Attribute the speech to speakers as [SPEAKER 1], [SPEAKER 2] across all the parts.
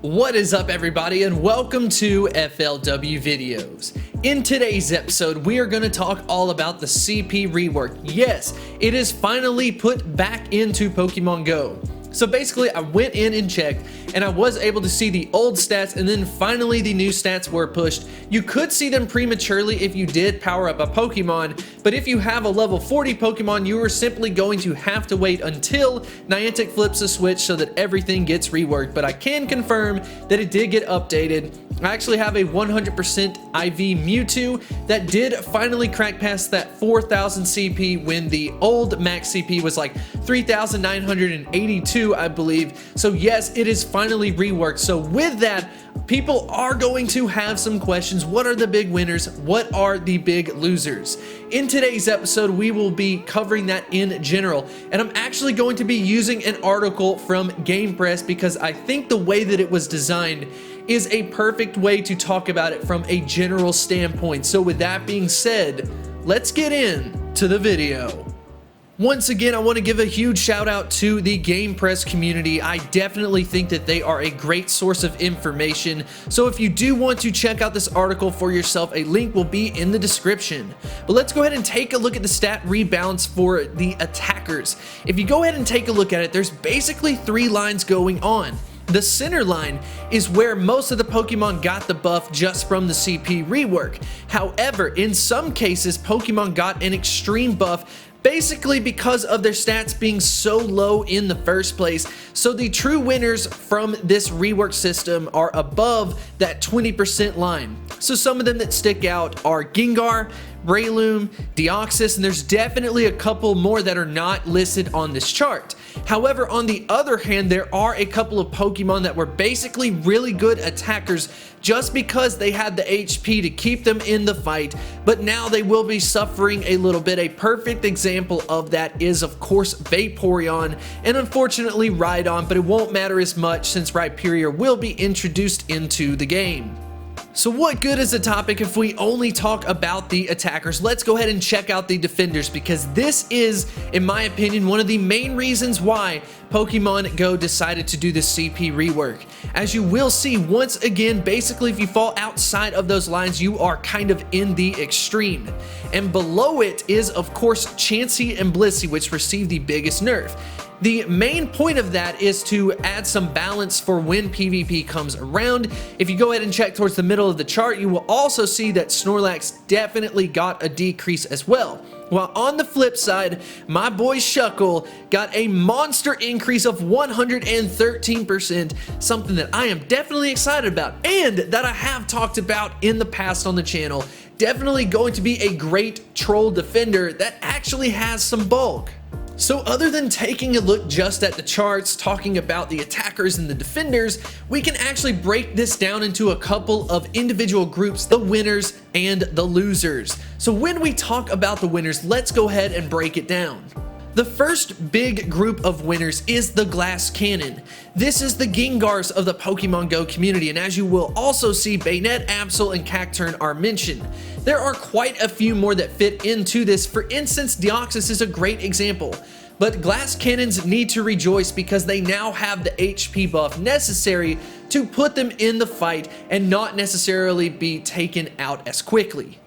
[SPEAKER 1] What is up, everybody, and welcome to FLW Videos. In today's episode, we are going to talk all about the CP rework. Yes, it is finally put back into Pokemon Go. So basically, I went in and checked, and I was able to see the old stats, and then finally the new stats were pushed. You could see them prematurely if you did power up a Pokemon, but if you have a level 40 Pokemon, you are simply going to have to wait until Niantic flips a switch so that everything gets reworked. But I can confirm that it did get updated. I actually have a 100% IV Mewtwo that did finally crack past that 4,000 CP when the old max CP was like 3,982, I believe. So yes, it is finally reworked. So with that, people are going to have some questions. What are the big winners? What are the big losers? In today's episode, we will be covering that in general, and I'm actually going to be using an article from Game Press because I think the way that it was designed is a perfect way to talk about it from a general standpoint. So with that being said, let's get into the video. Once again, I want to give a huge shout out to the Game Press community. I definitely think that they are a great source of information. So if you do want to check out this article for yourself, a link will be in the description. But let's go ahead and take a look at the stat rebalance for the attackers. If you go ahead and take a look at it, there's basically three lines going on. The center line is where most of the Pokemon got the buff just from the CP rework. However, in some cases, Pokemon got an extreme buff basically because of their stats being so low in the first place. So the true winners from this rework system are above that 20% line. So some of them that stick out are Gengar, Breloom, Deoxys, and there's definitely a couple more that are not listed on this chart. However, on the other hand, there are a couple of Pokemon that were basically really good attackers just because they had the HP to keep them in the fight, but now they will be suffering a little bit. A perfect example of that is, of course, Vaporeon and unfortunately Rhydon, but it won't matter as much since Rhyperior will be introduced into the game. So what good is a topic if we only talk about the attackers? Let's go ahead and check out the defenders, because this is, in my opinion, one of the main reasons why Pokemon Go decided to do the CP rework. As you will see, once again, basically if you fall outside of those lines, you are kind of in the extreme. And below it is, of course, Chansey and Blissey, which received the biggest nerf. The main point of that is to add some balance for when PvP comes around. If you go ahead and check towards the middle of the chart, you will also see that Snorlax definitely got a decrease as well. While on the flip side, my boy Shuckle got a monster increase of 113%, something that I am definitely excited about and that I have talked about in the past on the channel. Definitely going to be a great troll defender that actually has some bulk. So other than taking a look just at the charts, talking about the attackers and the defenders, we can actually break this down into a couple of individual groups, the winners and the losers. So when we talk about the winners, let's go ahead and break it down. The first big group of winners is the Glass Cannon. This is the Gengars of the Pokemon Go community, and as you will also see, Banette, Absol, and Cacturne are mentioned. There are quite a few more that fit into this. For instance, Deoxys is a great example. But Glass Cannons need to rejoice because they now have the HP buff necessary to put them in the fight and not necessarily be taken out as quickly.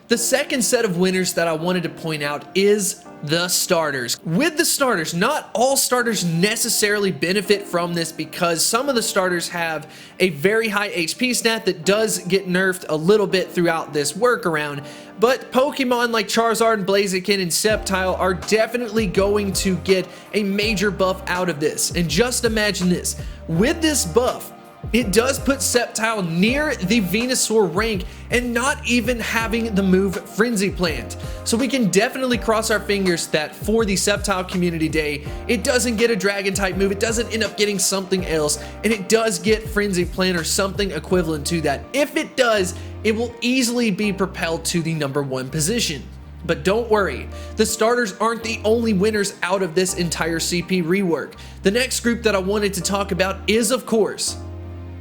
[SPEAKER 1] The second set of winners that I wanted to point out is the starters. With the starters, not all starters necessarily benefit from this because some of the starters have a very high HP stat that does get nerfed a little bit throughout this workaround, but Pokemon like Charizard and Blaziken and Sceptile are definitely going to get a major buff out of this. And just imagine this, with this buff, it does put Sceptile near the Venusaur rank and not even having the move Frenzy Plant. So we can definitely cross our fingers that for the Sceptile Community Day, it doesn't get a Dragon type move, it doesn't end up getting something else, and it does get Frenzy Plant or something equivalent to that. If it does, it will easily be propelled to the #1 position. But don't worry, the starters aren't the only winners out of this entire CP rework. The next group that I wanted to talk about is, of course,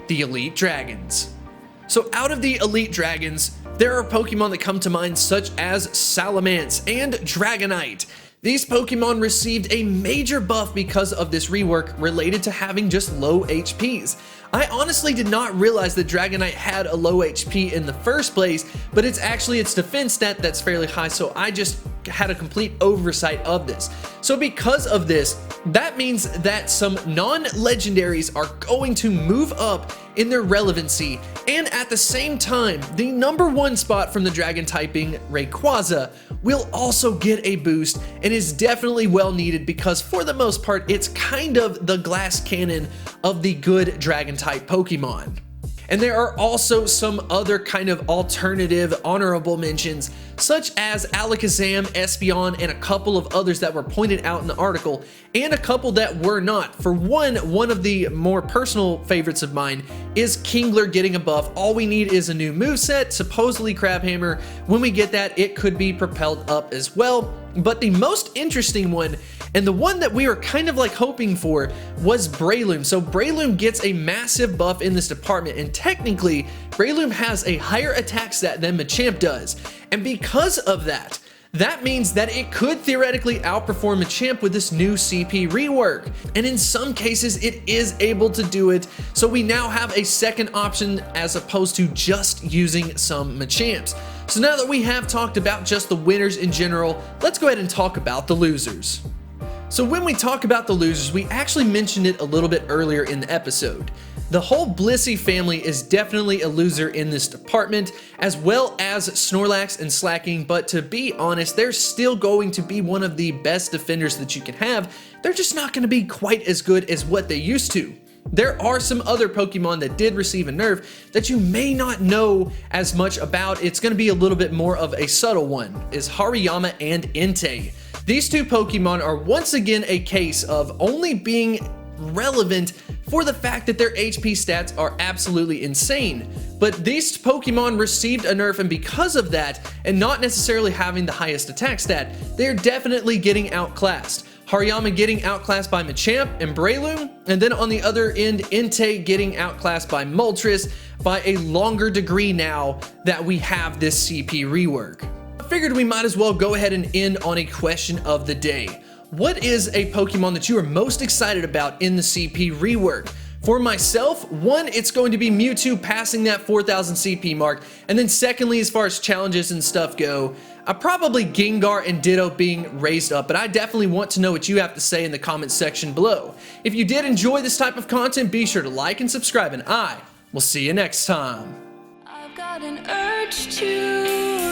[SPEAKER 1] the Elite Dragons. So out of the Elite Dragons, there are Pokemon that come to mind such as Salamence and Dragonite. These Pokemon received a major buff because of this rework related to having just low HPs. I honestly did not realize that Dragonite had a low HP in the first place, but it's actually its defense stat that's fairly high, so I just had a complete oversight of this. So because of this, that means that some non-legendaries are going to move up in their relevancy, and at the same time, the #1 spot from the dragon typing Rayquaza will also get a boost and is definitely well needed because for the most part, it's kind of the glass cannon of the good dragon type Pokemon. And there are also some other kind of alternative honorable mentions, such as Alakazam, Espeon, and a couple of others that were pointed out in the article, and a couple that were not. For one of the more personal favorites of mine is Kingler getting a buff. All we need is a new moveset, supposedly Crabhammer. When we get that, it could be propelled up as well. But the most interesting one, and the one that we were kind of like hoping for, was Breloom. So Breloom gets a massive buff in this department, and technically, Breloom has a higher attack stat than Machamp does. And because of that, that means that it could theoretically outperform Machamp with this new CP rework. And in some cases, it is able to do it. So we now have a second option as opposed to just using some Machamps. So now that we have talked about just the winners in general, let's go ahead and talk about the losers. So when we talk about the losers, we actually mentioned it a little bit earlier in the episode. The whole Blissey family is definitely a loser in this department, as well as Snorlax and Slacking, but to be honest, they're still going to be one of the best defenders that you can have. They're just not going to be quite as good as what they used to. There are some other Pokemon that did receive a nerf that you may not know as much about. It's going to be a little bit more of a subtle one, is Hariyama and Entei. These two Pokemon are once again a case of only being relevant for the fact that their HP stats are absolutely insane. But these Pokemon received a nerf, and because of that, and not necessarily having the highest attack stat, they're definitely getting outclassed. Hariyama getting outclassed by Machamp and Breloom, and then on the other end, Entei getting outclassed by Moltres by a longer degree now that we have this CP rework. I figured we might as well go ahead and end on a question of the day. What is a Pokemon that you are most excited about in the CP rework? For myself, one, it's going to be Mewtwo passing that 4,000 CP mark, and then secondly, as far as challenges and stuff go, probably Gengar and Ditto being raised up, but I definitely want to know what you have to say in the comments section below. If you did enjoy this type of content, be sure to like and subscribe, and I will see you next time.
[SPEAKER 2] I've got an urge to